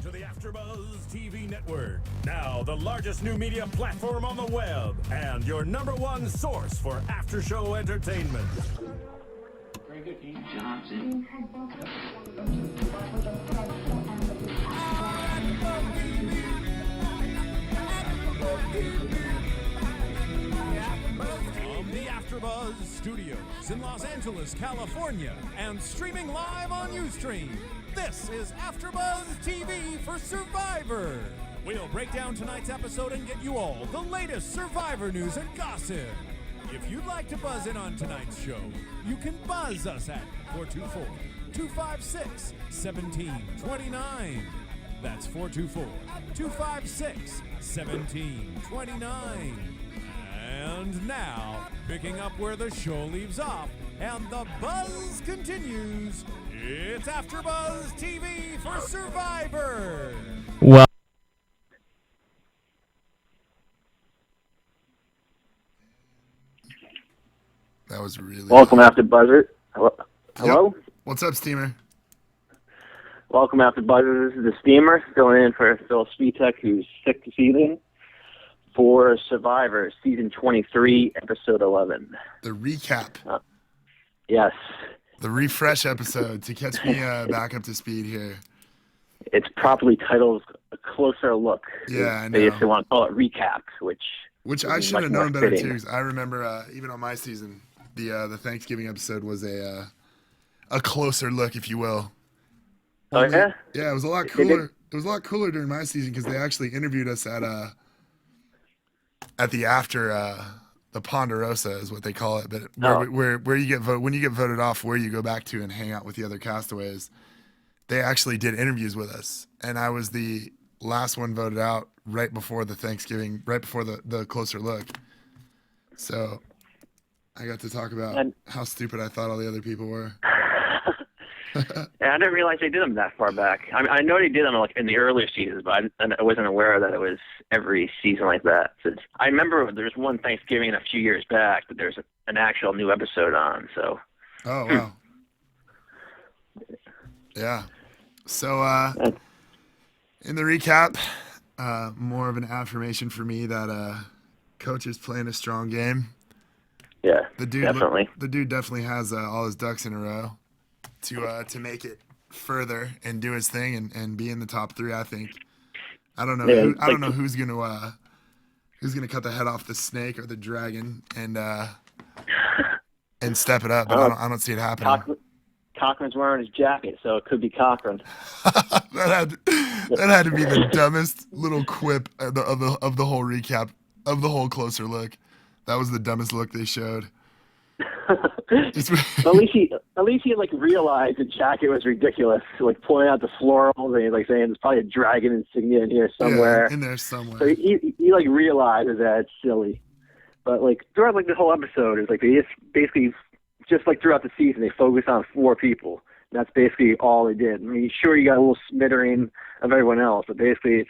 to the AfterBuzz TV network. Now the largest new media platform on the web and your #1 source for after-show entertainment. Very good, Dean. Johnson. From the AfterBuzz Studios in Los Angeles, California, and streaming live on Ustream, this is AfterBuzz TV for Survivor. We'll break down tonight's episode and get you all the latest Survivor news and gossip. If you'd like to buzz in on tonight's show, you can buzz us at 424-256-1729. That's 424-256-1729. And now, picking up where the show leaves off and the buzz continues, it's AfterBuzz TV for Survivor. Well, that was really welcome AfterBuzzer. Hello? Yep. What's up, Steamer? Welcome AfterBuzzer. This is the Steamer filling in for Phil Svitek, who's sick this evening, for Survivor Season 23, Episode 11. The recap. Yes. The refresh episode to catch me back up to speed here. It's properly titled A Closer Look. Yeah, I know. They just want to call it recap, which I should have known better fitting. too. 'Cause I remember even on my season, the Thanksgiving episode was a closer look, if you will. Oh yeah? Yeah, it was a lot cooler. It was a lot cooler during my season because they actually interviewed us at the after the Ponderosa is what they call it, but where you get when you get voted off, where you go back to and hang out with the other castaways. They actually did interviews with us, and I was the last one voted out right before the Thanksgiving, right before the closer look. So I got to talk about how stupid I thought all the other people were. Yeah, I didn't realize they did them that far back. I know they did them like in the earlier seasons, but I wasn't aware that it was every season like that. I remember there was one Thanksgiving a few years back that there's an actual new episode on. So. Oh wow. Yeah. So in the recap, more of an affirmation for me that coach is playing a strong game. Yeah, the dude definitely has all his ducks in a row to make it further and do his thing and be in the top 3. I think. I don't know. Yeah, I don't know who's gonna cut the head off the snake or the dragon and step it up. But I don't see it happening. Cochran's wearing his jacket, so it could be Cochran. that had to be the dumbest little quip of the whole recap of the whole closer look. That was the dumbest look they showed. At least he like realized the jacket was ridiculous. Like pointing out the florals and like saying there's probably a dragon insignia in here somewhere. Yeah, in there somewhere. So he like realizes that it's silly. But like throughout like the whole episode, it's like they just basically just like throughout the season they focused on 4 people. And that's basically all they did. I mean, sure you got a little smattering of everyone else, but basically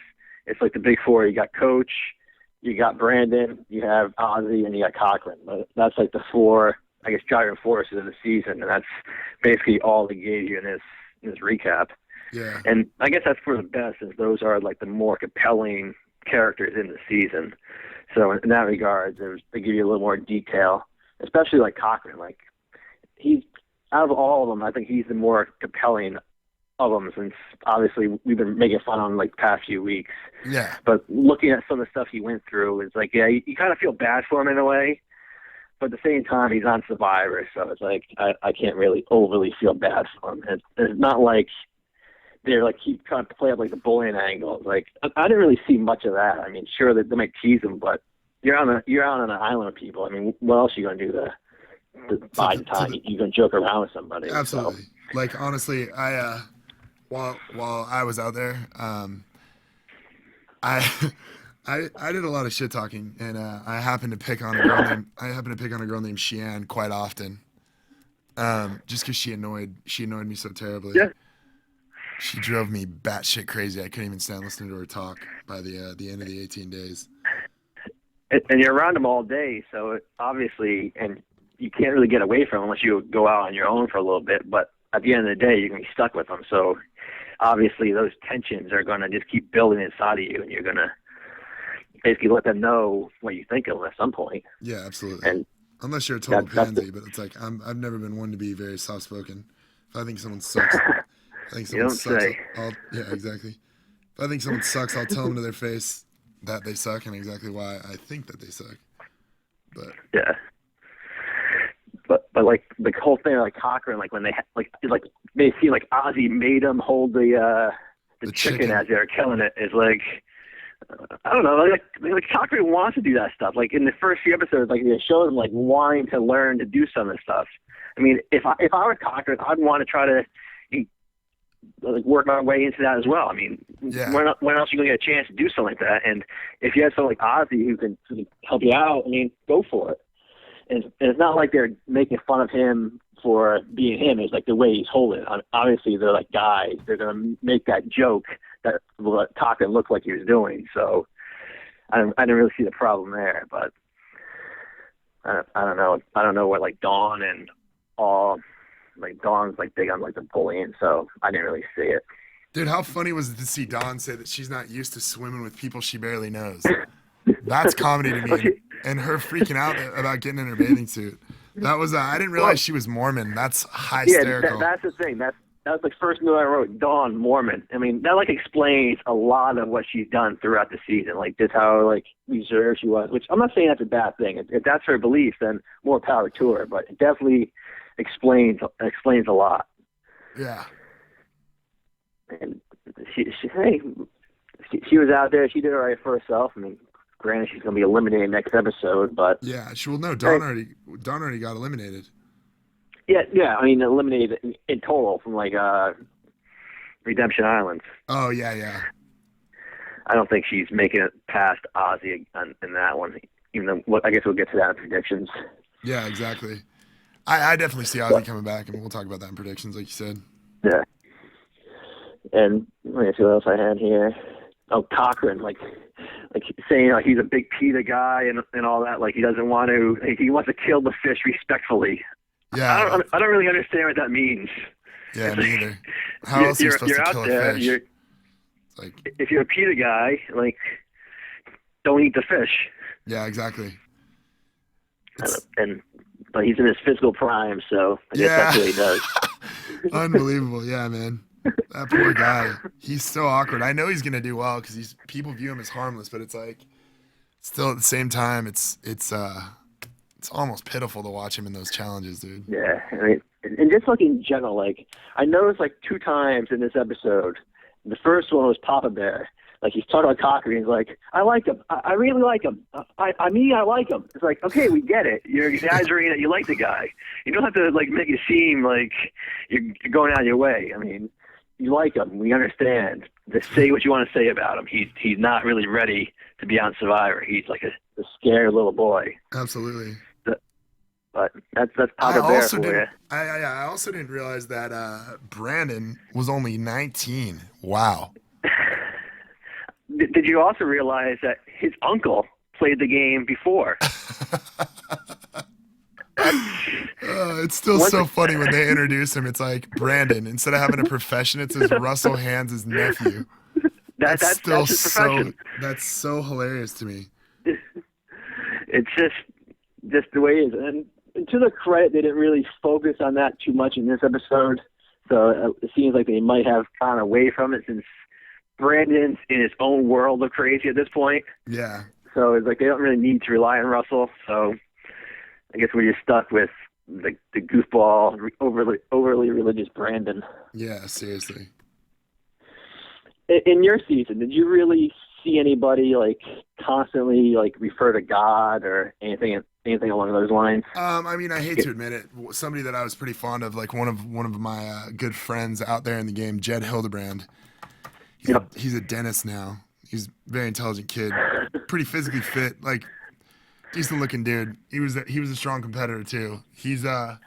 it's like the big 4. You got Coach, you got Brandon, you have Ozzy, and you got Cochran. But that's like the 4, I guess, driving forces of the season, and that's basically all they gave you in this recap. Yeah. And I guess that's for the best, since those are like the more compelling characters in the season. So in that regard, they give you a little more detail, especially like Cochran. Like he's out of all of them, I think he's the more compelling of them, since obviously we've been making fun of him like the past few weeks. Yeah. But looking at some of the stuff he went through, it's like, yeah, you kind of feel bad for him in a way. But at the same time, he's on Survivor, so it's like I can't really overly feel bad for him. It's not like they're like keep trying to play up like the bullying angle. Like I didn't really see much of that. I mean, sure that they might tease him, but you're out on an island with people. I mean, what else are you gonna do to buy the time? You're gonna joke around with somebody. Absolutely. So. Like honestly, I while I was out there, I did a lot of shit talking, and I happened to pick on a girl named Sheann quite often, just because she annoyed me so terribly. Yeah. She drove me batshit crazy. I couldn't even stand listening to her talk by the end of the 18 days. And you're around them all day, so obviously, and you can't really get away from them unless you go out on your own for a little bit. But at the end of the day, you're gonna be stuck with them. So obviously those tensions are going to just keep building inside of you, and you're going to basically let them know what you think of them at some point. Yeah, absolutely. And unless you're a total pansy, but it's like I've never been one to be very soft spoken. If I think someone sucks, yeah, exactly. If I think someone sucks, I'll tell them to their face that they suck and exactly why I think that they suck. But yeah. But like the whole thing, like Cochran, like when they they see like Ozzy made him hold the chicken as they're killing it, is like, I don't know, like Cochran wants to do that stuff. Like in the first few episodes, like they showed him like wanting to learn to do some of this stuff. I mean, if I were Cochran, I'd want to try to like work my way into that as well. I mean, when else are you gonna get a chance to do something like that? And if you have someone like Ozzy who can help you out, I mean, go for it. And it's not like they're making fun of him for being him. It's like the way he's holding it. Obviously, they're like guys. They're going to make that joke that what Cochran looked like he was doing. So I didn't really see the problem there. But I don't know. I don't know what like Dawn and all. Like Dawn's like big on like the bullying, so I didn't really see it. Dude, how funny was it to see Dawn say that she's not used to swimming with people she barely knows? That's comedy to me. And her freaking out about getting in her bathing suit. That was I didn't realize she was Mormon. That's hysterical. Yeah, that's the thing. That was the first note I wrote. Dawn, Mormon. I mean, that like explains a lot of what she's done throughout the season. Like just how like reserved she was. Which I'm not saying that's a bad thing. If that's her belief, then more power to her. But it definitely explains a lot. Yeah. And she was out there. She did it right for herself. I mean, granted, she's going to be eliminated next episode, but yeah, she will know. Dawn already got eliminated. Yeah. I mean, eliminated in total from like Redemption Island. Oh yeah. I don't think she's making it past Ozzy in that one. Even though I guess we'll get to that in predictions. Yeah, exactly. I definitely see Ozzy coming back, and we'll talk about that in predictions, like you said. Yeah. And let me see what else I had here. Oh, Cochran, like saying like he's a big PETA guy and all that. Like he doesn't want to. He wants to kill the fish respectfully. Yeah. I don't really understand what that means. Yeah, it's me like, either. How else are you supposed to kill a fish? Like, if you're a PETA guy, like, don't eat the fish. Yeah, exactly. But he's in his physical prime, so I guess that's what he does. Unbelievable, yeah, man. That poor guy. He's so awkward. I know he's gonna do well because people view him as harmless, but it's like still at the same time, it's almost pitiful to watch him in those challenges, dude. Yeah, I mean, and just like in general, like I noticed like 2 times in this episode. The first one was Papa Bear. Like he's talking about Cochran. He's like, I like him. I really like him. I like him. It's like, okay, we get it. You're exaggerating that you like the guy. You don't have to like make it seem like you're going out of your way. I mean, you like him. We understand. Just say what you want to say about him. He's not really ready to be on Survivor. He's like a scared little boy. Absolutely. But that's Papa Bear for you. I also didn't realize that Brandon was only 19. Wow. Did you also realize that his uncle played the game before? It's still so funny when they introduce him. It's like Brandon. Instead of having a profession, it says Russell Hands' nephew. That's still that's so hilarious to me. It's just the way it is. And to their credit, they didn't really focus on that too much in this episode. So it seems like they might have gone away from it since Brandon's in his own world of crazy at this point. Yeah. So it's like they don't really need to rely on Russell. So I guess we're just stuck with the goofball, overly religious Brandon. Yeah, seriously. In your season, did you really see anybody like constantly like refer to God or anything along those lines? I mean, I hate to admit it. Somebody that I was pretty fond of, like one of my good friends out there in the game, Jed Hildebrand. He's a dentist now. He's a very intelligent kid, pretty physically fit, like decent looking dude. He was a strong competitor too. He's a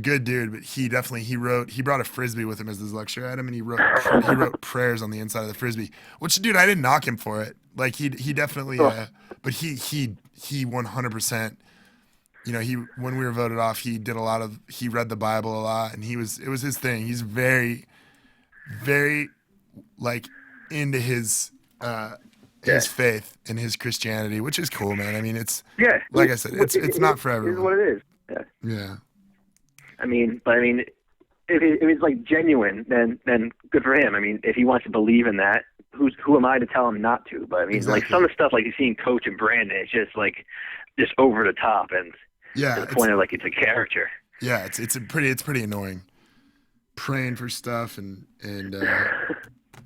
good dude, but he brought a frisbee with him as his lecture item, and he wrote prayers on the inside of the frisbee. Which, dude, I didn't knock him for it. Like he definitely, but he 100%. You know, when we were voted off, he read the Bible a lot, and it was his thing. He's very, very like into his faith and his Christianity, which is cool, man. I mean, it's like I said, it's not for everyone. It is what it is. Yeah. I mean, if it's like genuine, then good for him. I mean, if he wants to believe in that, who am I to tell him not to? But I mean, like some of the stuff like you're seeing Coach and Brandon, it's just like just over the top and to the point of like it's a character. Yeah, it's pretty annoying. Praying for stuff and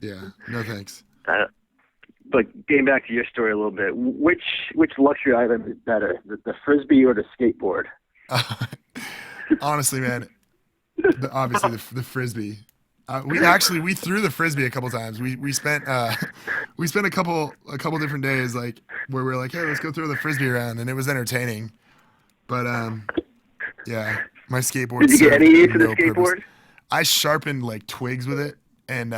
yeah, no thanks. But getting back to your story a little bit, which luxury item is better, the frisbee or the skateboard? Honestly, man, obviously the frisbee. We threw the frisbee a couple times. We spent a couple different days like where we were like, hey, let's go throw the frisbee around, and it was entertaining. But yeah, my skateboard. Did you get any use of the skateboard? Purpose. I sharpened like twigs with it and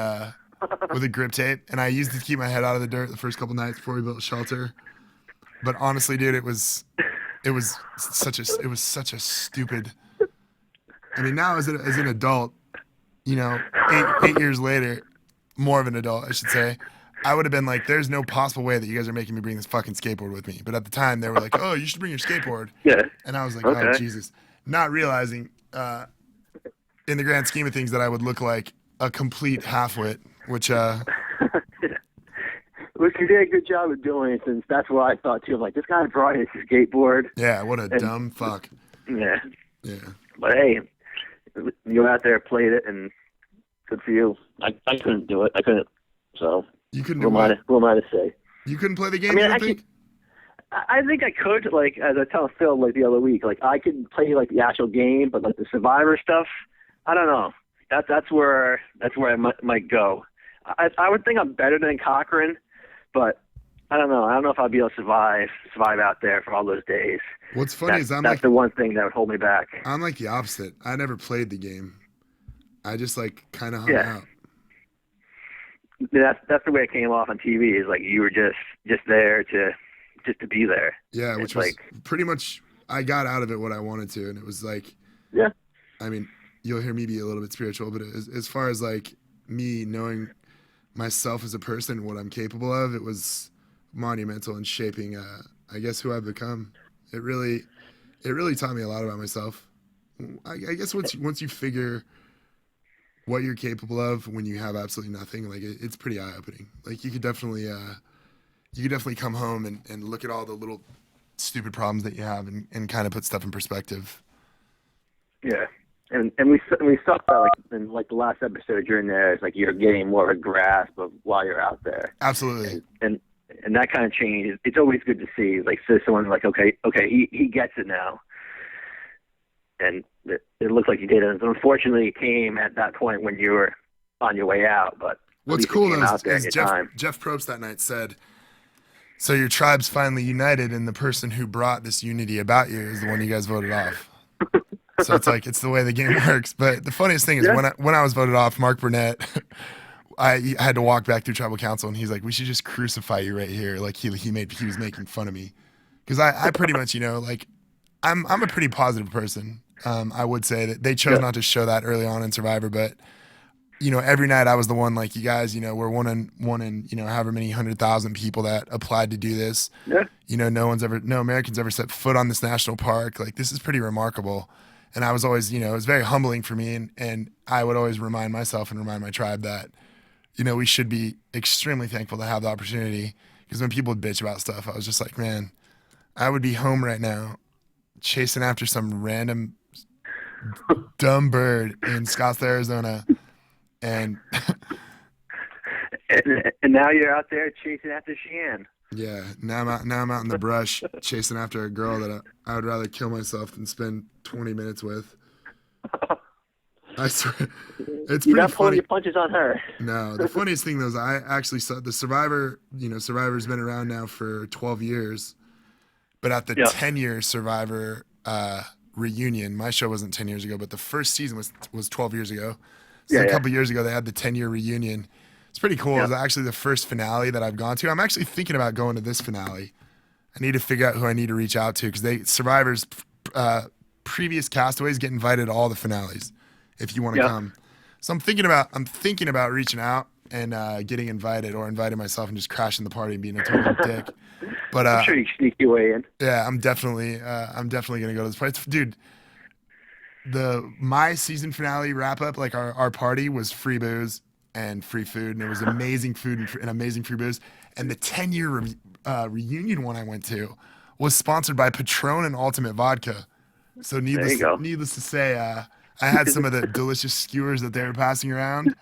with a grip tape, and I used it to keep my head out of the dirt the first couple nights before we built a shelter. But honestly, dude, it was such a stupid. I mean, now as an adult, you know, 8 years later, more of an adult, I should say, I would have been like, there's no possible way that you guys are making me bring this fucking skateboard with me. But at the time, they were like, oh, you should bring your skateboard. Yeah. And I was like, oh, Jesus. Not realizing, in the grand scheme of things, that I would look like a complete halfwit, which... Which you did a good job of doing, since that's what I thought, too. I'm like, this guy brought his skateboard. Yeah, what a dumb fuck. Yeah. Yeah. But, hey, you went out there, played it, and good for you. I couldn't do it. I couldn't. So... You couldn't do who am I to say? You couldn't play the game, I mean, you don't think? I think I could, like, as I tell Phil, like, the other week, like, I could play, like, the actual game, but, like, the Survivor stuff, I don't know. That's where I might go. I would think I'm better than Cochran, but I don't know. I don't know if I'd be able to survive out there for all those days. What's funny is that's the one thing that would hold me back. I'm like the opposite. I never played the game. I just, like, kind of hung out. That's the way it came off on TV. Is like you were just there to be there. Yeah, which was like pretty much. I got out of it what I wanted to, and it was like. Yeah. I mean, you'll hear me be a little bit spiritual, but as far as like me knowing myself as a person, what I'm capable of, it was monumental in shaping, I guess, who I've become. It really taught me a lot about myself. I guess once you figure what you're capable of when you have absolutely nothing, like it's pretty eye-opening. Like you could definitely come home and look at all the little stupid problems that you have and kind of put stuff in perspective. Yeah, and we saw that like in like the last episode you're in there. It's like you're getting more of a grasp of why you're out there. Absolutely. And that kind of change. It's always good to see. Like so someone like okay, he gets it now. And it looked like you did. And unfortunately, it came at that point when you were on your way out. But what's cool is Jeff Probst that night said, so your tribe's finally united, and the person who brought this unity about you is the one you guys voted off. So it's like, it's the way the game works. But the funniest thing is when I was voted off, Mark Burnett, I had to walk back through tribal council, and he's like, we should just crucify you right here. Like he was making fun of me. Because I pretty much, you know, like I'm a pretty positive person. I would say that they chose not to show that early on in Survivor, but you know, every night I was the one like, you guys, you know, we're one in, you know, however many 100,000 people that applied to do this. Yeah. You know, no Americans ever set foot on this national park. Like this is pretty remarkable. And I was always, you know, it was very humbling for me. And I would always remind myself and remind my tribe that, you know, we should be extremely thankful to have the opportunity. Because when people would bitch about stuff, I was just like, man, I would be home right now chasing after some random dumb bird in Scottsdale, Arizona, and now you're out there chasing after Cheyenne. Yeah, now I'm out in the brush chasing after a girl that I would rather kill myself than spend 20 minutes with. I swear, it's You're pretty not pulling funny. your punches on her. No, the funniest thing though is I actually saw the Survivor. You know, Survivor's been around now for 12 years, but at the 10-year Survivor reunion, my show wasn't 10 years ago, but the first season was 12 years ago. So a couple years ago, they had the 10-year reunion. It's pretty cool. It was actually the first finale that I've gone to. I'm actually thinking about going to this finale. I need to figure out who I need to reach out to because Survivor's previous castaways get invited to all the finales if you want to come. So I'm thinking about reaching out and getting invited, or inviting myself and just crashing the party and being a total dick. But I'm sure you can sneak your way in. yeah, I'm definitely gonna go to this party, dude. My season finale wrap up, like our party was free booze and free food, and it was amazing food and amazing free booze. And the 10-year reunion one I went to was sponsored by Patron and Ultimate Vodka. So needless to say, I had some of the delicious skewers that they were passing around.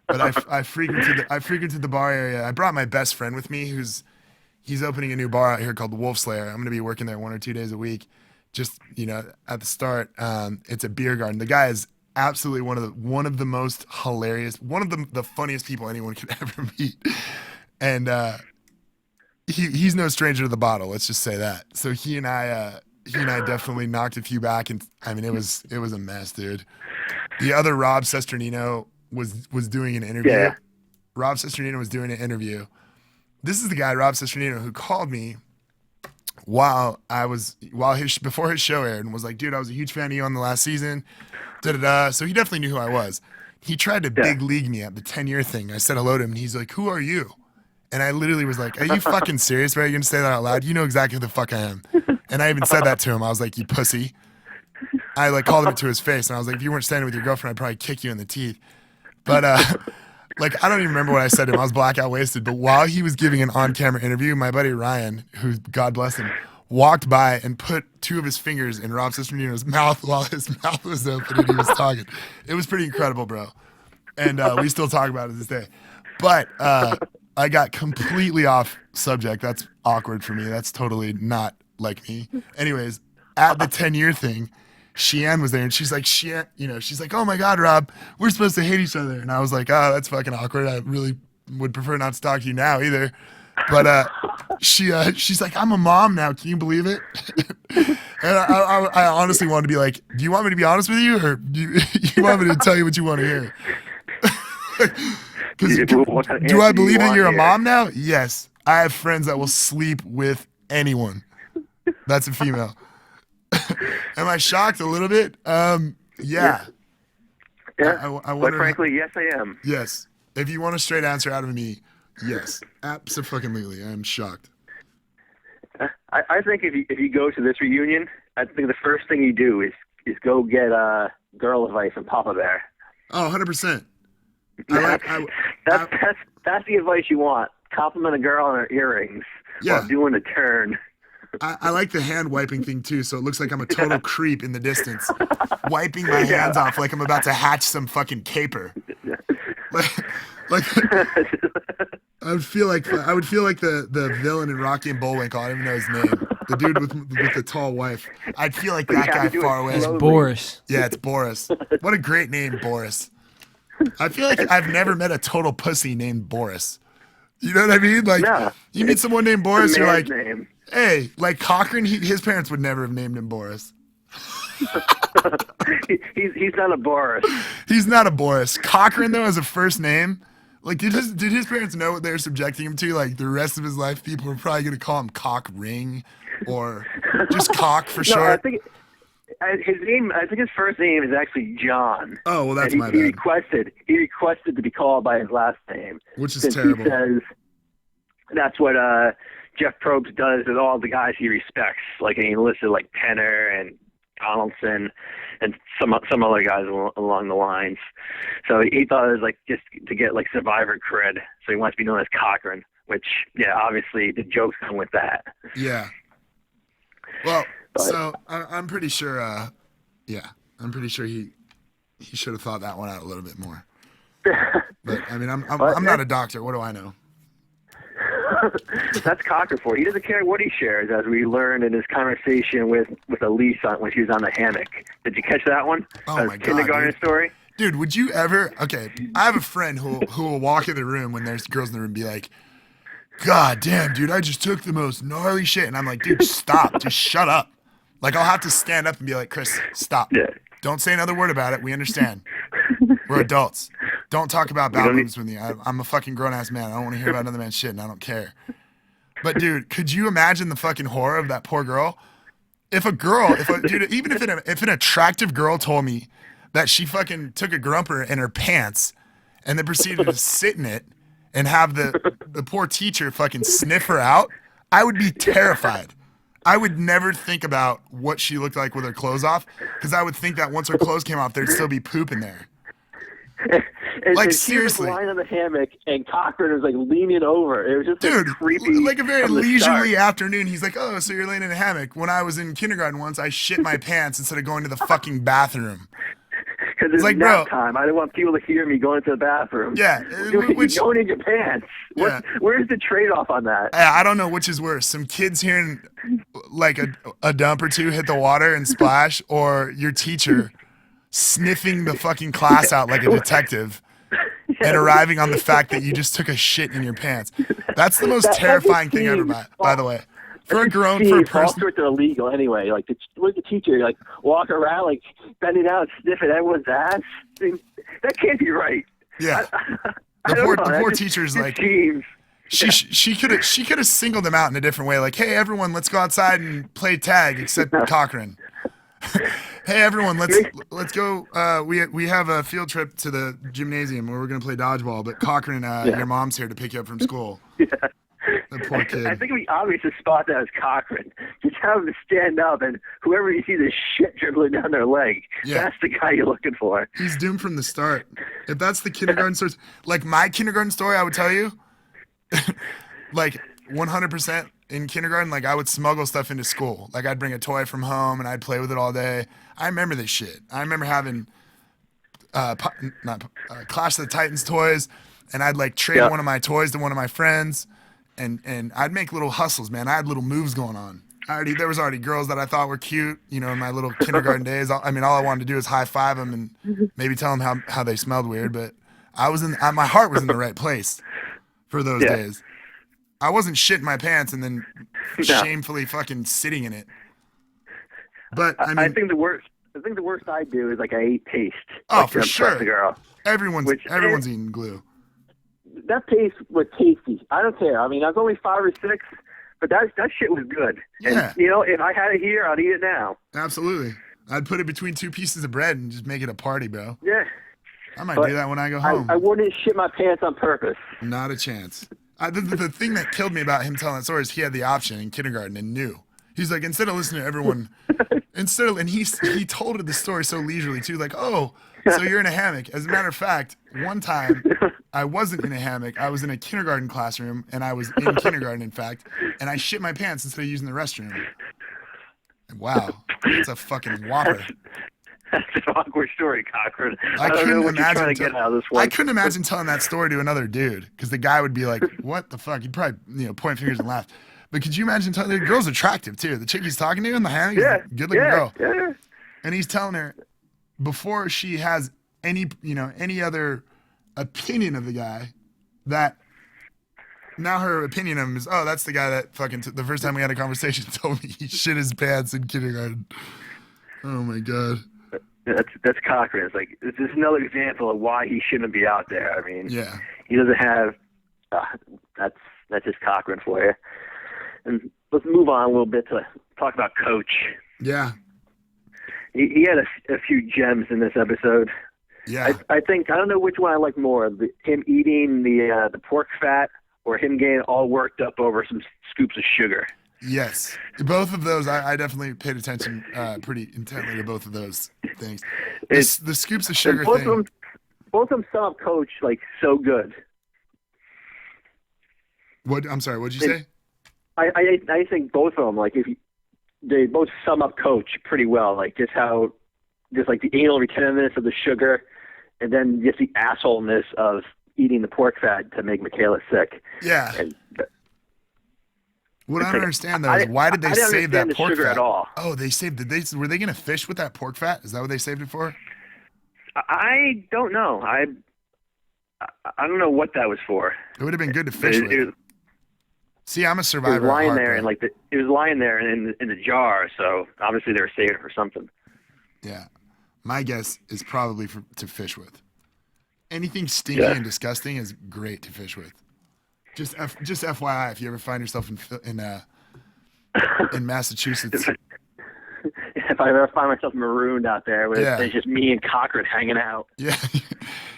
But I frequented the bar area. I brought my best friend with me, he's opening a new bar out here called the Wolf Slayer. I'm gonna be working there 1 or 2 days a week. Just, at the start, it's a beer garden. The guy is absolutely one of the most hilarious, one of the funniest people anyone could ever meet. And he's no stranger to the bottle, let's just say that. So he and I definitely knocked a few back, and I mean it was a mess, dude. The other Robb Zbacnik was doing an interview. Yeah. Robb Zbacnik was doing an interview. This is the guy, Robb Zbacnik, who called me before his show aired and was like, dude, I was a huge fan of you on the last season. So he definitely knew who I was. He tried to big league me at the 10-year thing. I said hello to him and he's like, who are you? And I literally was like, are you fucking serious? Are you gonna say that out loud? You know exactly who the fuck I am. And I even said that to him. I was like, you pussy. I like called him to his face and I was like, if you weren't standing with your girlfriend, I'd probably kick you in the teeth. But like, I don't even remember what I said to him. I was blackout wasted. But while he was giving an on-camera interview, my buddy Ryan, who, God bless him, walked by and put 2 of his fingers in Robb Zbacnik's mouth while his mouth was open and he was talking. It was pretty incredible, bro. And we still talk about it to this day. But I got completely off subject. That's awkward for me. That's totally not like me. Anyways, at the 10-year thing, Sheehan was there, and she's like, she's like, oh my God, Rob, we're supposed to hate each other. And I was like, oh, that's fucking awkward. I really would prefer not to talk to you now either. But she's like, I'm a mom now. Can you believe it? And I honestly wanted to be like, do you want me to be honest with you, or do you want me to tell you what you want to hear? Do I believe that you're a mom now? Yes. I have friends that will sleep with anyone. That's a female. Am I shocked a little bit? Yeah. Yeah. I But frankly, yes, I am. Yes. If you want a straight answer out of me, yes. Absolutely. I am shocked. I think if you go to this reunion, I think the first thing you do is go get girl advice from Papa Bear. Oh, 100%. That's the advice you want. Compliment a girl on her earrings while doing a turn. I like the hand wiping thing too, so it looks like I'm a total creep in the distance, wiping my hands off like I'm about to hatch some fucking caper. Like I would feel like the villain in Rocky and Bullwinkle. I don't even know his name. The dude with the tall wife. I'd feel like that guy far away. It's Boris. Yeah, it's Boris. What a great name, Boris. I feel like I've never met a total pussy named Boris. You know what I mean? Like, you meet someone named Boris, you're like, hey, like Cochran, his parents would never have named him Boris. He's not a Boris. He's not a Boris. Cochran, though, as a first name, like, did his parents know what they were subjecting him to? Like, the rest of his life, people were probably going to call him Cock Ring or just Cock for short. I think his first name is actually John. Oh, well, that's my bad. He requested to be called by his last name. Which is terrible. He says that's what Jeff Probst does with all the guys he respects. Like, he listed like Penner and Donaldson and some other guys along the lines. So he thought it was like just to get like Survivor cred. So he wants to be known as Cochran, which, yeah, obviously the jokes come with that. Yeah. Well, so I'm pretty sure, I'm pretty sure he should have thought that one out a little bit more. But I mean, I'm not a doctor. What do I know? That's Cochran for. He doesn't care what he shares, as we learned in his conversation with Elise when she was on the hammock. Did you catch that one? Oh my God, kindergarten story. Dude, would you ever? Okay, I have a friend who will walk in the room when there's girls in the room and be like, God damn, dude, I just took the most gnarly shit. And I'm like, dude, stop. Just shut up. Like, I'll have to stand up and be like, Chris, stop. Yeah. Don't say another word about it. We understand. We're adults. Don't talk about bowel movements with me. I'm a fucking grown-ass man. I don't want to hear about another man's shit, and I don't care. But, dude, could you imagine the fucking horror of that poor girl? Even if an attractive girl told me that she fucking took a grumper in her pants and then proceeded to sit in it and have the poor teacher fucking sniff her out, I would be terrified. I would never think about what she looked like with her clothes off because I would think that once her clothes came off, there'd still be poop in there. And seriously, she was lying on the hammock, and Cochran was like leaning over. It was just dude, creepy. like a very leisurely afternoon. He's like, "Oh, so you're laying in a hammock?" When I was in kindergarten once, I shit my pants instead of going to the fucking bathroom. Because it's like, nap time. I don't want people to hear me going to the bathroom. Yeah, you're going in your pants. Where's the trade-off on that? I don't know which is worse. Some kids hearing like a dump or two hit the water and splash, or your teacher sniffing the fucking class out like a detective and arriving on the fact that you just took a shit in your pants. That's the most terrifying thing ever, by the way. For a person, all sorts of illegal anyway. Like, where's the teacher? Like, walk around, like, bending out, sniffing everyone's ass. I mean, that can't be right. Yeah. The poor teacher's like, she could have singled them out in a different way. Like, hey, everyone, let's go outside and play tag, except Cochran. Hey, everyone, let's go. We have a field trip to the gymnasium where we're gonna play dodgeball. But Cochran, your mom's here to pick you up from school. Yeah. The poor kid. I think it'd be obvious to spot that as Cochran. Just have him stand up, and whoever you see this shit dribbling down their leg, that's the guy you're looking for. He's doomed from the start. If that's the kindergarten story, like my kindergarten story, I would tell you, like 100% in kindergarten, like I would smuggle stuff into school. Like I'd bring a toy from home and I'd play with it all day. I remember this shit. I remember having Clash of the Titans toys, and I'd like trade one of my toys to one of my friends. And I'd make little hustles, man. I had little moves going on. There was already girls that I thought were cute, in my little kindergarten days. All I wanted to do is high five them and maybe tell them how they smelled weird. But my heart was in the right place for those days. I wasn't shitting my pants and then shamefully fucking sitting in it. But I mean, I think the worst I do is like I ate paste. Oh, like, for sure. The girl. Everyone's eating glue. That paste was tasty. I don't care. I mean, I was only 5 or 6, but that shit was good. Yeah. And, if I had it here, I'd eat it now. Absolutely. I'd put it between 2 pieces of bread and just make it a party, bro. Yeah. I might do that when I go home. I wouldn't shit my pants on purpose. Not a chance. The thing that killed me about him telling that story is he had the option in kindergarten and knew. He's like, instead of listening to everyone, and he told the story so leisurely too, like, oh, so you're in a hammock. As a matter of fact, one time I wasn't in a hammock. I was in a kindergarten classroom, and I was in kindergarten, in fact, and I shit my pants instead of using the restroom. Wow, that's a fucking whopper. That's an awkward story, Cochran. I couldn't imagine get out of this one. I couldn't imagine telling that story to another dude because the guy would be like, "What the fuck?" He'd probably point fingers and laugh. But could you imagine telling the girl's attractive too? The chick he's talking to in the hammock, is a good-looking girl, and he's telling her before she has any other opinion of the guy that now her opinion of him is, oh, that's the guy that fucking the first time we had a conversation told me he shit his pants in kindergarten. Oh my god. That's Cochran. It's like this is another example of why he shouldn't be out there. I mean, he doesn't have. That's just Cochran for you. And let's move on a little bit to talk about Coach. Yeah. He had a few gems in this episode. Yeah. I think I don't know which one I like more: him eating the pork fat, or him getting all worked up over some scoops of sugar. Yes, both of those. I definitely paid attention pretty intently to both of those things. The scoops of sugar thing. Both of them sum up Coach like so good. What? I'm sorry. What'd you say? I think both of them, like they both sum up Coach pretty well. Like just like the anal retentiveness of the sugar, and then just the assholeness of eating the pork fat to make Michaela sick. Yeah. What I don't understand though is why did they save that pork fat? At all. Oh, they saved it. Were they going to fish with that pork fat? Is that what they saved it for? I don't know. I don't know what that was for. It would have been good to fish with. See, I'm a survivor. It was lying there, and it was lying there in the jar. So obviously they were saving it for something. Yeah, my guess is probably to fish with. Anything stinky and disgusting is great to fish with. Just FYI, if you ever find yourself in Massachusetts. if I ever find myself marooned out there, where Yeah. it's just me and Cochran hanging out. Yeah.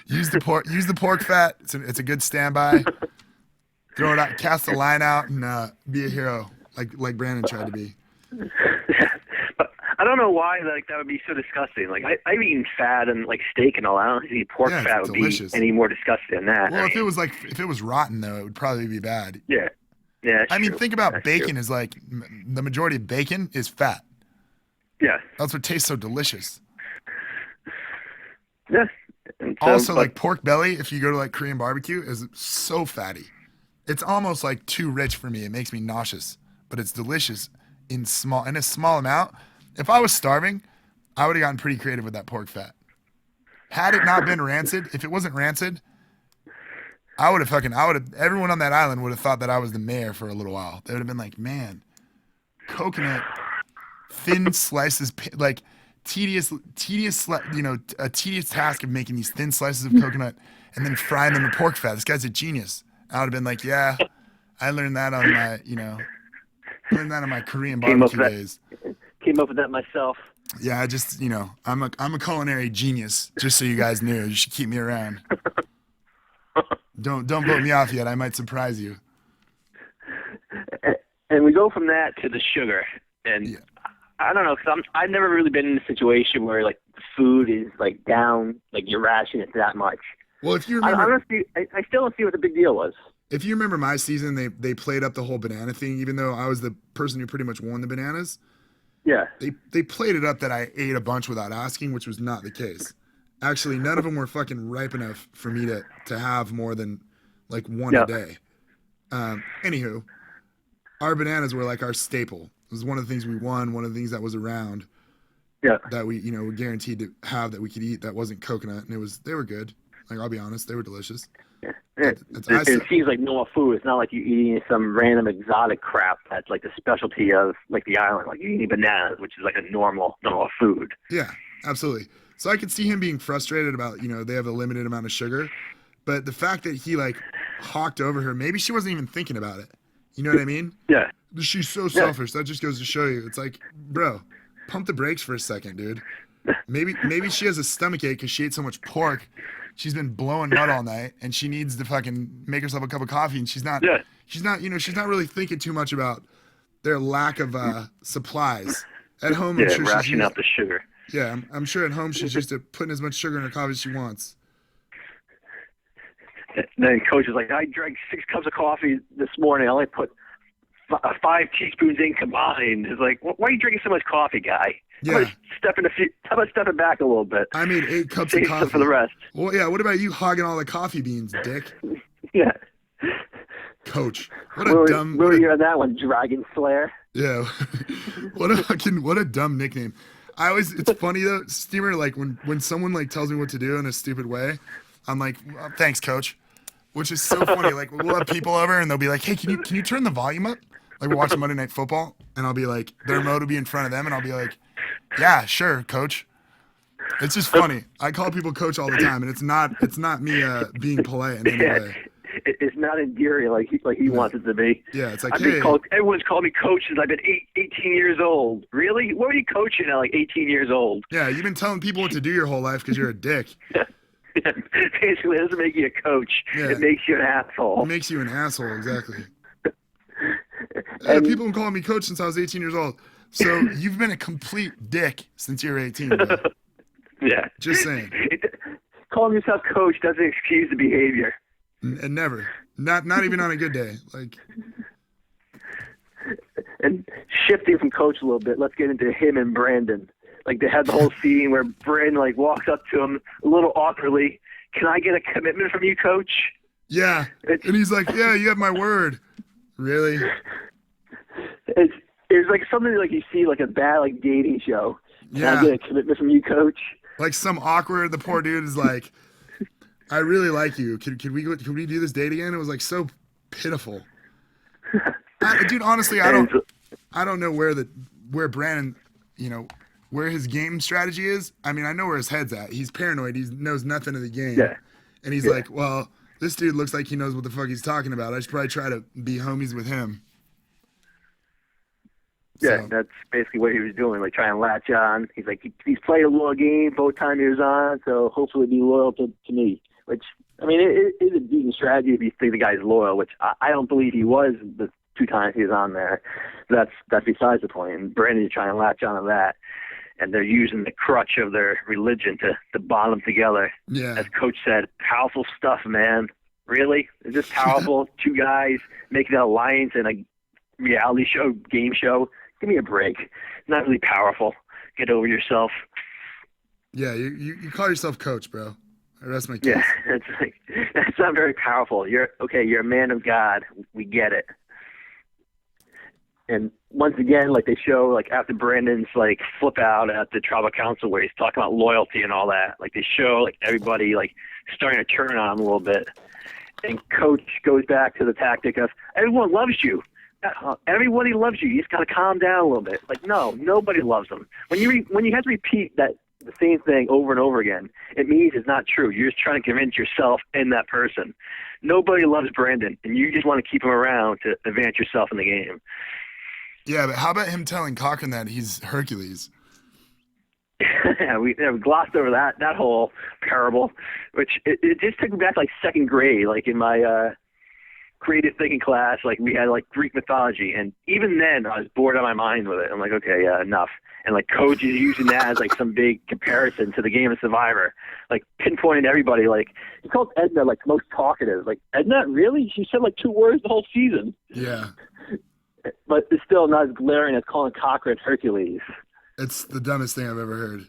Use the pork fat. It's a good standby. Throw it out, cast the line out, and be a hero like Brandon tried to be. But I don't know why that would be so disgusting. Like I've eaten fat and like steak and all. I don't think pork Yeah, fat it's would delicious. be any more disgusting than that. Well, if it was rotten though, it would probably be bad. Yeah. Yeah. That's I mean, true. think about That's bacon true. is like the majority of bacon is fat. Yeah. That's what tastes so delicious. Yeah. And so, Also, but- like pork belly, if you go to like Korean barbecue, is so fatty. It's almost like too rich for me. It makes me nauseous, but it's delicious in a small amount. If I was starving, I would have gotten pretty creative with that pork fat. Had it not been rancid, if it wasn't rancid, everyone on that island would have thought that I was the mayor for a little while. They would have been like, man, coconut, thin slices, like tedious, a tedious task of making these thin slices of coconut and then frying them in pork fat. This guy's a genius. I would have been like, yeah, I learned that on my Korean barbecue days. Came up with that myself. Yeah, I just, I'm a culinary genius, just so you guys knew. You should keep me around. Don't vote me off yet. I might surprise you. And we go from that to the sugar. And Yeah. I don't know, because I've never really been in a situation where like food is like down, like you're rationing it that much. Well, if you I remember, still don't see what the big deal was. if you remember my season, they played up the whole banana thing, even though I was the person who pretty much won the bananas. Yeah. They played it up that I ate a bunch without asking, which was not the case. Actually, none of them were fucking ripe enough for me to have more than like one a day. Anywho, our bananas were like our staple. It was one of the things we won, one of the things that was around. Yeah. That we, were guaranteed to have that we could eat that wasn't coconut, and they were good. Like, I'll be honest, they were delicious. It seems like normal food. It's not like you're eating some random exotic crap that's like the specialty of like the island. Like you're eating bananas, which is like a normal food. Yeah, absolutely. So I could see him being frustrated about, they have a limited amount of sugar, but the fact that he like hawked over her, maybe she wasn't even thinking about it. You know what I mean? Yeah. She's so selfish. That just goes to show you. It's like, bro, pump the brakes for a second, dude. Maybe she has a stomach ache because she ate so much pork. She's been blowing mud all night, and she needs to fucking make herself a cup of coffee. And she's not really thinking too much about their lack of supplies at home. Yeah, I'm sure ration out the sugar. Yeah, I'm sure at home she's used to putting as much sugar in her coffee as she wants. And then coach is like, I drank 6 cups of coffee this morning. I only put 5 teaspoons in combined. It's like, why are you drinking so much coffee, guy? Yeah. How about stepping back a little bit? I made 8 cups Save of some coffee. for the rest. Well, yeah. What about you hogging all the coffee beans, dick? Yeah. Coach, what Where a were you on that one, Dragon Slayer? Yeah. what a dumb nickname. It's funny though, Steamer, like when someone like tells me what to do in a stupid way, I'm like, well, thanks, coach. Which is so funny. Like we'll have people over and they'll be like, hey, can you turn the volume up? Like we're watching Monday Night Football and I'll be like, their remote will be in front of them and I'll be like, yeah, sure, coach. It's just funny. I call people coach all the time and it's not me being polite in any way. It's not endearing like he wants it to be. Yeah, it's like, everyone's called me coach since I've been 18 years old. Really? What were you coaching at like 18 years old? Yeah, you've been telling people what to do your whole life because you're a dick. Basically, it doesn't make you a coach. Yeah. It makes you an asshole. It makes you an asshole, exactly. And- People have been calling me coach since I was 18 years old. So you've been a complete dick since you were 18. Man. Yeah. Just saying. Calling yourself coach doesn't excuse the behavior. And never. Not even on a good day. Like. And shifting from coach a little bit, let's get into him and Brandon. Like they had the whole scene where Brandon like walks up to him a little awkwardly. Can I get a commitment from you, coach? Yeah. And he's like, yeah, you have my word. Really? It's like something like you see like a bad like dating show. Can I get a commitment from you, coach? Like some awkward. The poor dude is like, I really like you. Could we do this date again? It was like so pitiful. Dude, honestly, I don't know where Brandon, where his game strategy is. I mean, I know where his head's at. He's paranoid. He knows nothing of the game. Yeah. And he's like, well, this dude looks like he knows what the fuck he's talking about. I should probably try to be homies with him. Yeah, So, that's basically what he was doing, like trying to latch on. He's like, he's played a loyal game both times he was on, so hopefully be loyal to me. Which, I mean, it is a decent strategy if you think the guy's loyal, which I don't believe he was the 2 times he was on there. That's besides the point. And Brandon's trying to latch on to that. And they're using the crutch of their religion to bond them together. yeah. As Coach said, powerful stuff, man. Really? Is this powerful? 2 guys making an alliance in a reality show, game show? Give me a break. It's not really powerful. Get over yourself. Yeah, you call yourself coach, bro. I rest my case. Yeah, that's not very powerful. You're a man of God. We get it. And once again, like they show, like after Brandon's like flip out at the tribal council where he's talking about loyalty and all that, like they show like everybody like starting to turn on him a little bit. And Coach goes back to the tactic of everyone loves you. Everybody loves you. You just gotta calm down a little bit. Like no, nobody loves them. When you have to repeat the same thing over and over again, it means it's not true. You're just trying to convince yourself and that person. Nobody loves Brandon, and you just want to keep him around to advance yourself in the game. Yeah, but how about him telling Cochran that he's Hercules? Yeah, we glossed over that whole parable, which it just took me back to like 2nd grade, like in my creative thinking class. Like we had like Greek mythology, and even then I was bored out of my mind with it. I'm like, okay, yeah, enough. And like Coach is using that as like some big comparison to the game of Survivor, like pinpointing everybody. Like he called Edna like the most talkative. Like Edna, really? She said like 2 words the whole season. Yeah. But it's still not as glaring as calling Cochran Hercules. It's the dumbest thing I've ever heard.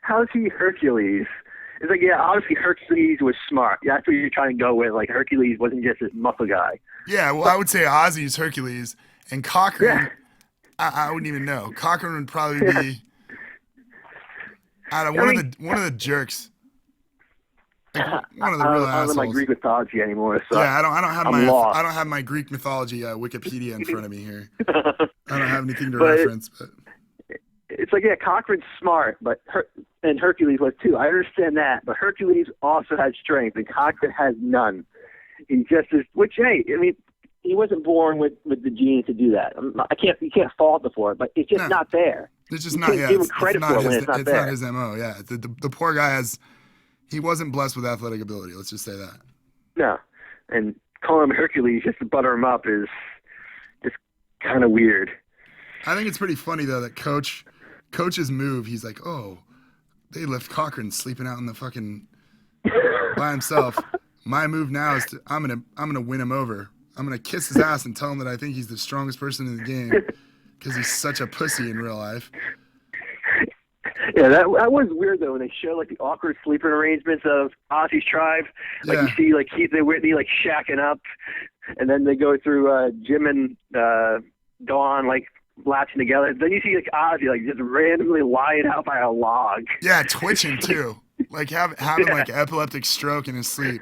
How's he Hercules? It's like, yeah, obviously Hercules was smart. That's what you're trying to go with. Like Hercules wasn't just this muscle guy. Yeah, well, I would say Ozzy's Hercules, and Cochran, I wouldn't even know. Cochran would probably be one of the jerks. Like, one of the real I don't know my assholes. Greek mythology anymore. So Yeah, I don't lost. have my Greek mythology Wikipedia in front of me here. I don't have anything to reference, but it's like, yeah, Cochran's smart, and Hercules was too. I understand that, but Hercules also had strength, and Cochran has none. He just is. Which, hey, I mean, he wasn't born with the genes to do that. You can't fault him for it, but it's just not there. It's just you not. Can't give him credit for it when it's not there. It's not his MO. Yeah, the poor guy he wasn't blessed with athletic ability. Let's just say that. No, and calling him Hercules just to butter him up is just kind of weird. I think it's pretty funny though that Coach's move. He's like, oh, they left Cochran sleeping out in the fucking by himself. My move now is I'm gonna win him over. I'm gonna kiss his ass and tell him that I think he's the strongest person in the game because he's such a pussy in real life. Yeah, that was weird though when they show like the awkward sleeping arrangements of Ozzy's tribe. Like you see like Keith and Whitney like shacking up, and then they go through Jim and Dawn like latching together. Then you see like Ozzy like just randomly lying out by a log. Yeah, twitching too. Like having like epileptic stroke in his sleep.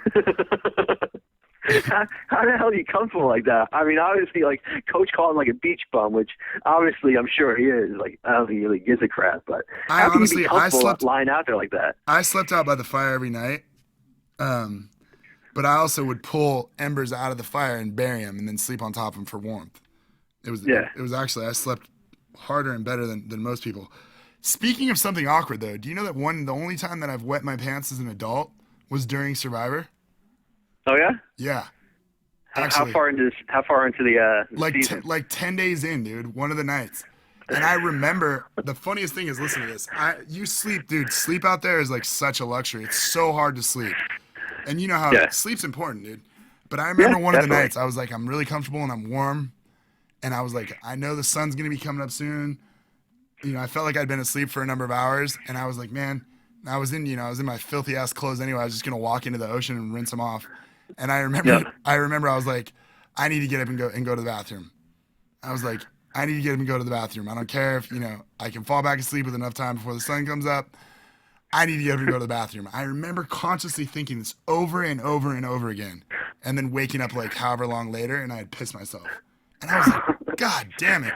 How the hell do you comfortable like that? I mean, obviously, like Coach called him like a beach bum, which obviously I'm sure he is. Like I don't think he really gives a crap. But how can you be comfortable lying out there like that? I slept out by the fire every night, but I also would pull embers out of the fire and bury them, and then sleep on top of them for warmth. It was actually I slept harder and better than most people. Speaking of something awkward though, do you know that the only time that I've wet my pants as an adult was during Survivor? Oh yeah. Yeah. Actually, how far into the season? Like 10 days in, dude. One of the nights. And I remember the funniest thing is, listen to this. You sleep, dude. Sleep out there is like such a luxury. It's so hard to sleep. And you know how sleep's important, dude. But I remember one of the nights I was like, I'm really comfortable and I'm warm. And I was like, I know the sun's gonna be coming up soon. You know, I felt like I'd been asleep for a number of hours, and I was like, man, I was in my filthy ass clothes anyway. I was just gonna walk into the ocean and rinse them off. And I remember I was like, I need to get up and go to the bathroom. I was like, I need to get up and go to the bathroom. I don't care if, I can fall back asleep with enough time before the sun comes up. I need to get up and go to the bathroom. I remember consciously thinking this over and over and over again, and then waking up like however long later, and I had pissed myself. And I was like, God damn it.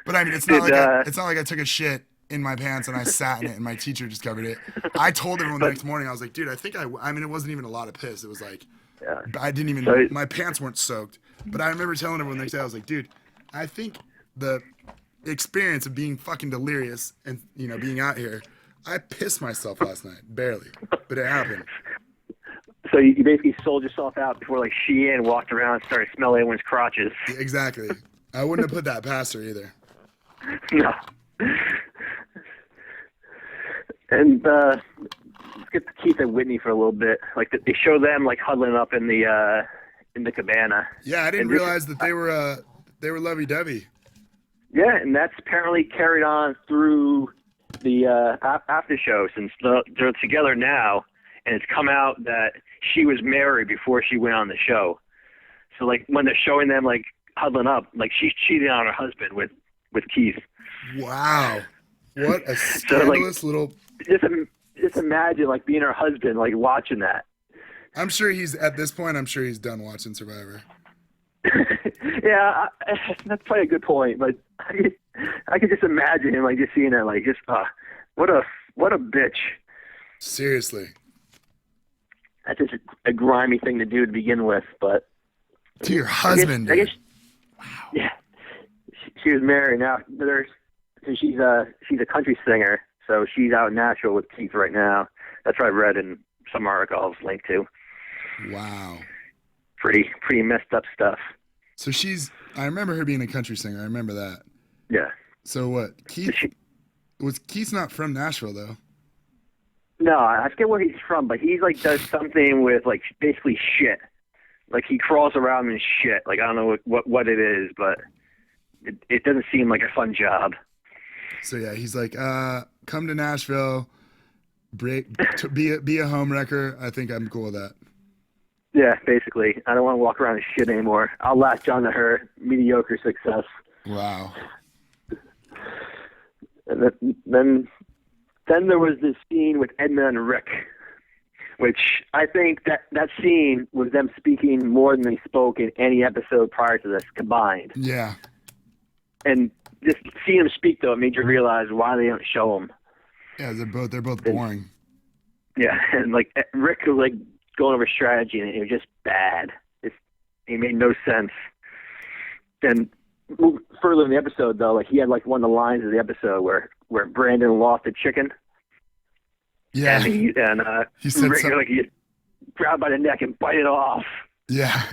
But I mean, it's not like I took a shit in my pants and I sat in it and my teacher just covered it. I told everyone the next morning, I was like, dude, I mean, it wasn't even a lot of piss. It was like, I didn't even, my pants weren't soaked. But I remember telling everyone the next day, I was like, dude, I think the experience of being fucking delirious and, being out here, I pissed myself last night, barely, but it happened. So you basically sold yourself out before like Sheehan walked around and started smelling everyone's crotches. Exactly. I wouldn't have put that past her either. No. And let's get to Keith and Whitney for a little bit. Like they show them like huddling up in the cabana. Yeah, I didn't realize that they were lovey-dovey. Yeah, and that's apparently carried on through the after show since they're together now, and it's come out that she was married before she went on the show. So like when they're showing them like huddling up, like she's cheating on her husband with Keith. Wow, what a scandalous little. Just imagine like being her husband, like watching that. I'm sure he's done watching Survivor. Yeah, that's probably a good point, but I could just imagine him like just seeing that, like just what a bitch. Seriously, that's just a grimy thing to do to begin with, but to your husband. I guess, wow. Yeah, she was married now. She's a country singer, so she's out in Nashville with Keith right now. That's what I read in some article I'll link to. Wow. Pretty messed up stuff. So I remember her being a country singer. I remember that. Yeah. So what? Keith's not from Nashville though. No, I forget where he's from, but he's like does something with like basically shit. Like he crawls around in shit. Like I don't know what it is, but it doesn't seem like a fun job. So yeah, he's like, come to Nashville, be a home wrecker. I think I'm cool with that. Yeah, basically. I don't want to walk around in shit anymore. I'll latch on to her mediocre success. Wow. And then there was this scene with Edna and Rick, which I think that scene was them speaking more than they spoke in any episode prior to this combined. Yeah. And just seeing them speak, though, it made you realize why they don't show them. Yeah, they're both boring. Yeah, and like Rick was like going over strategy, and it was just bad. It made no sense. And further in the episode, though, like he had like one of the lines of the episode where Brandon lost a chicken. Yeah, and he said Rick, like he grabbed by the neck and bite it off. Yeah,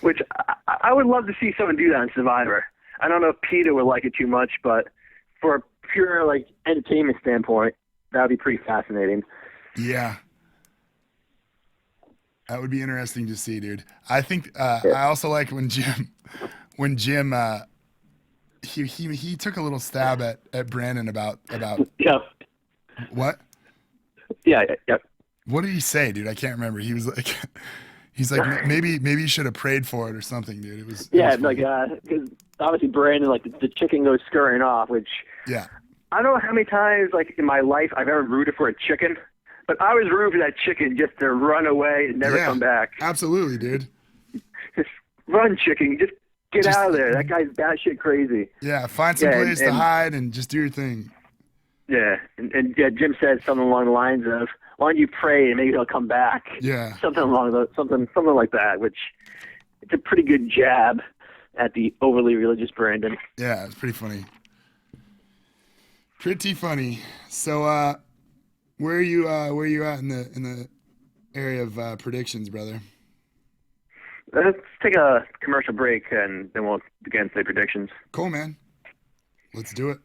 which I would love to see someone do that in Survivor. I don't know if Peter would like it too much, but for a pure like entertainment standpoint, that would be pretty fascinating. Yeah. That would be interesting to see, dude. I think I also like when Jim he took a little stab at Brandon about yeah. What? Yeah. What did he say, dude? I can't remember. He was like, he's like maybe you should have prayed for it or something, dude. It was like because obviously Brandon like the chicken goes scurrying off, which yeah. I don't know how many times like in my life I've ever rooted for a chicken. But I was rooting for that chicken just to run away and never come back. Absolutely, dude. Just run, chicken. Just get out of there. That guy's batshit crazy. Yeah, find some place to hide and just do your thing. Yeah, and Jim said something along the lines of, "Why don't you pray and maybe he'll come back?" Yeah, something like that. Which it's a pretty good jab at the overly religious Brandon. Yeah, it's pretty funny. Pretty funny. So, where are you at in the area of predictions, brother? Let's take a commercial break and then we'll begin the predictions. Cool, man. Let's do it.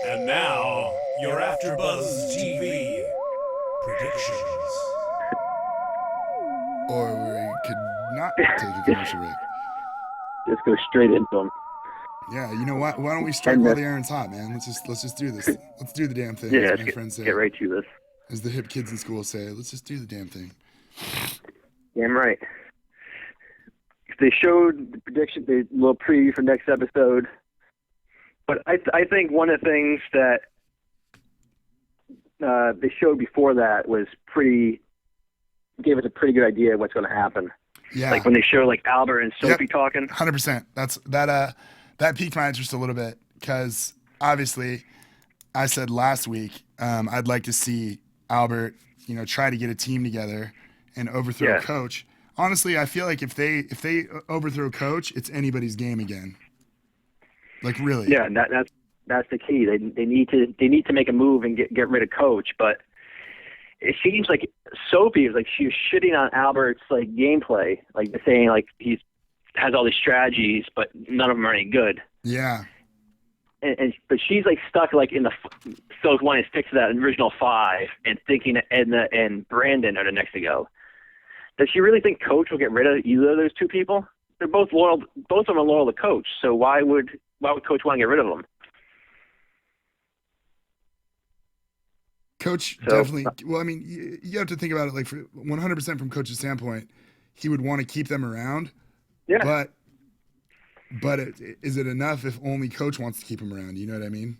And now, your AfterBuzz TV predictions. Or we could not take a commercial break. Just go straight into them. Yeah, you know what? Why don't we strike while the iron's hot, man? Let's just do this. Let's do the damn thing. Yeah, as my friends say. Get right to this. As the hip kids in school say, let's just do the damn thing. Damn right. They showed the prediction, the little preview for next episode. But I think one of the things that they showed before that gave us a pretty good idea of what's going to happen. Yeah. Like when they show like Albert and Sophie talking. 100%. That piqued my interest a little bit because obviously I said last week I'd like to see Albert, try to get a team together and overthrow coach. Honestly, I feel like if they overthrow coach, it's anybody's game again. Like really. Yeah, that's the key. They need to make a move and get rid of coach, but it seems like Sophie is like she was shitting on Albert's like gameplay, like saying like he's has all these strategies, but none of them are any good. Yeah. But she's like stuck like in the still wanting to stick to that original 5 and thinking that Edna and Brandon are the next to go. Does she really think Coach will get rid of either of those two people? They're both loyal. Both of them are loyal to Coach. So why would Coach want to get rid of them? Coach definitely. Well, I mean, you have to think about it like 100% from Coach's standpoint. He would want to keep them around. Yeah. But is it enough if only Coach wants to keep him around? You know what I mean?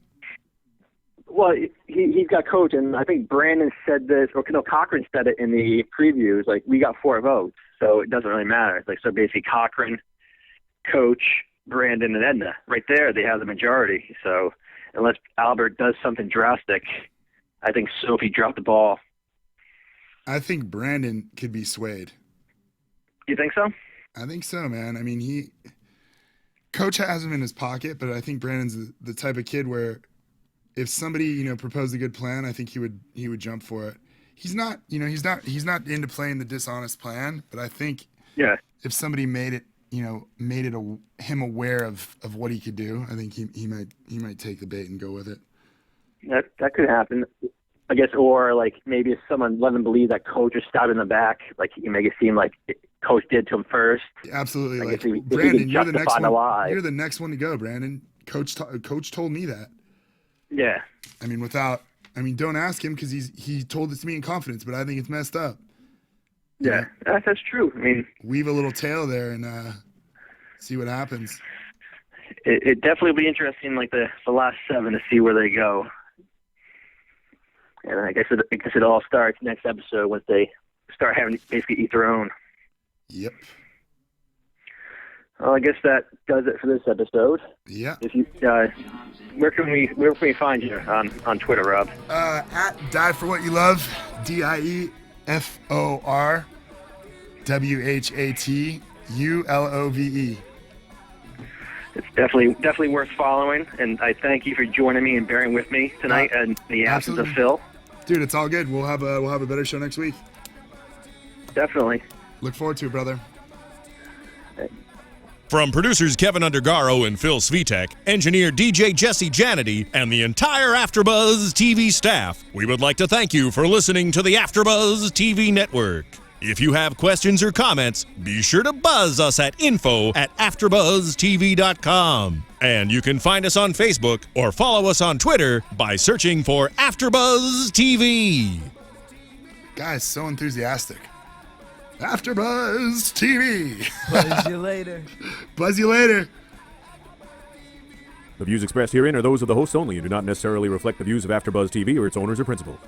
Well, he's got Coach, and I think Brandon said this, or no, Cochran said it in the previews. Like, we got 4 votes, so it doesn't really matter. It's like, so basically Cochran, Coach, Brandon, and Edna. Right there, they have the majority. So unless Albert does something drastic, I think Sophie dropped the ball. I think Brandon could be swayed. You think so? I think so, man. I mean, Coach has him in his pocket, but I think Brandon's the type of kid where if somebody, proposed a good plan, I think he would jump for it. He's not into playing the dishonest plan, but I think if somebody made it him aware of what he could do, I think he might take the bait and go with it. That could happen, I guess, or like maybe if someone let him believe that Coach is stabbed in the back, like he can make it seem like Coach did to him first. Absolutely, like Brandon, you're the next one. You're the next one to go, Brandon. Coach told me that. Yeah. I mean, don't ask him because he told this to me in confidence, but I think it's messed up. Yeah, that's true. I mean, weave a little tail there and see what happens. It definitely will be interesting, like the last 7 to see where they go. And I guess it all starts next episode once they start having to basically eat their own. Yep. Well, I guess that does it for this episode. Yeah. If you, where can we find you on Twitter, Rob? At Die For What You Love, DIEFORWHATULOVE. It's definitely worth following, and I thank you for joining me and bearing with me tonight in the absence of Phil. Dude, it's all good. We'll have a better show next week. Definitely. Look forward to it, brother. From producers Kevin Undergaro and Phil Svitek, engineer DJ Jesse Janity, and the entire AfterBuzz TV staff, we would like to thank you for listening to the AfterBuzz TV network. If you have questions or comments, be sure to buzz us at info@AfterBuzzTV.com. And you can find us on Facebook or follow us on Twitter by searching for AfterBuzz TV. Guys, so enthusiastic. AfterBuzz TV. Buzz you later. Buzz you later. The views expressed herein are those of the hosts only and do not necessarily reflect the views of AfterBuzz TV or its owners or principals.